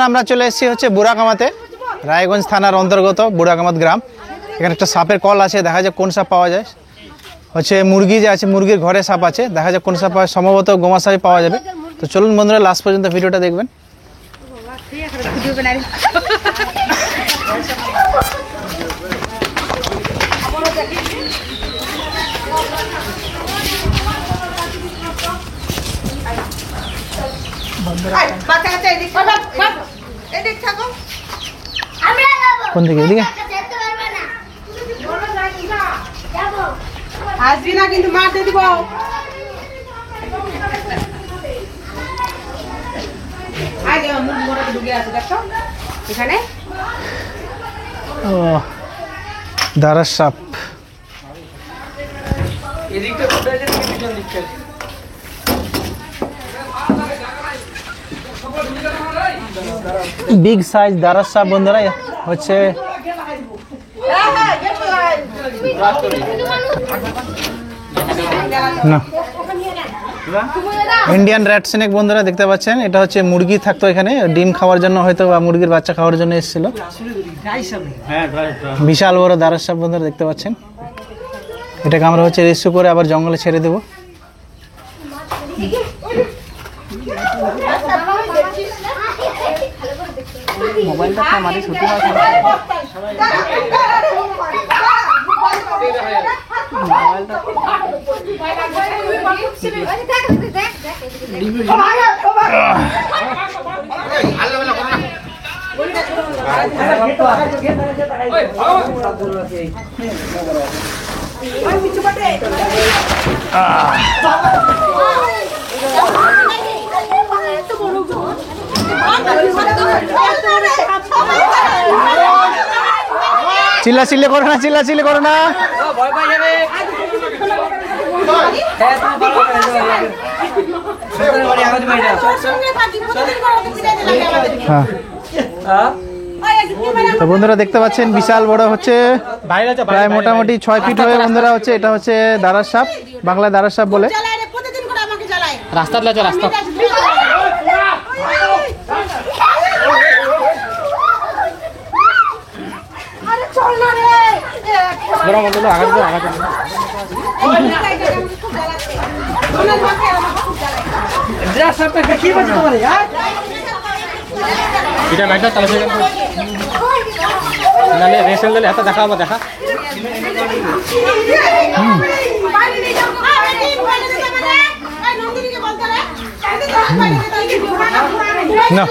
আমরা চলে এসেছি হচ্ছে বুড়াকামাতে, রায়গঞ্জ থানার অন্তর্গত বুড়াকামাত গ্রাম। এখানে একটা সাপের কল আছে, দেখা যাক কোন সাপ পাওয়া যায়। হচ্ছে মুরগি যে আছে, মুরগির ঘরে সাপ আছে, দেখা যাক কোন সাপ পাওয়া, সম্ভবত গোমা সাপই পাওয়া যাবে। তো চলুন বন্ধুরা, লাস্ট পর্যন্ত ভিডিওটা দেখবেন। কোন দিকে? এদিকে আসবি না কিন্তু মারতে দিব। এখানে ও দারাস সাপ। বিগ সাইজ দারাস সাপ বন্ধুরা, হচ্ছে না ইন্ডিয়ান রেড স্নেক বন্ধুরা, দেখতে পাচ্ছেন। এটা হচ্ছে মুরগি থাকতো এখানে, ডিম খাওয়ার জন্য হয়তো বা মুরগির বাচ্চা খাওয়ার জন্য এসেছিল। বিশাল বড় দারাস সাপ বন্ধুরা, দেখতে পাচ্ছেন। এটাকে আমরা হচ্ছে রেস্কিউ করে আবার জঙ্গলে ছেড়ে দেবো। মোবাইলটা আমাদের ছুটি চিল্লাচিল্লি করো না, চিল্লাচিল্লি করো না। তো বন্ধুরা দেখতে পাচ্ছেন, বিশাল বড় হচ্ছে, প্রায় মোটামুটি 6 ফিট হবে বন্ধুরা। হচ্ছে এটা হচ্ছে দারাস সাপ, বাংলায় দারাস সাপ বলে। রাস্তা রাস্তা দেখা হবো, দেখা না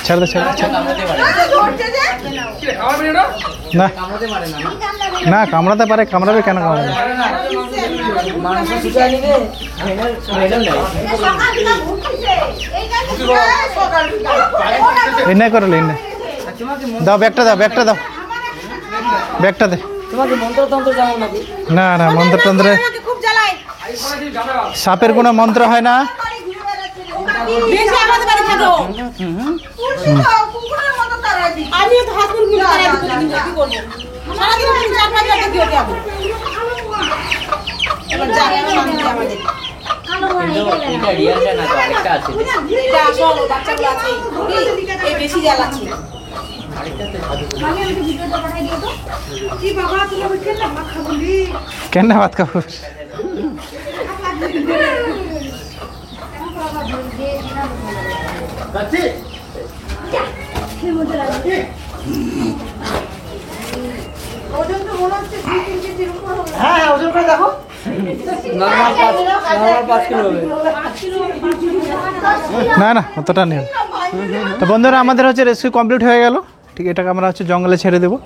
ছেড়ে ছেড়ে না না, কামড়াতে পারে, কামড়াবে কেন? কামড়াবে এনে করলে এনে দাও, ব্যাগটা দাও, ব্যাগটা দাও, ব্যাগটা দে। না না, মন্ত্রতন্ত্রে সাপের কোনো মন্ত্র হয় না। কেন ভাত খাবো? হ্যাঁ, ওজন করে দেখো। না না, অতটা নেই। তো বন্ধুরা, আমাদের হচ্ছে রেস্কিউ কমপ্লিট হয়ে গেল। ঠিক, এটাকে আমরা হচ্ছে জঙ্গলে ছেড়ে দেবো।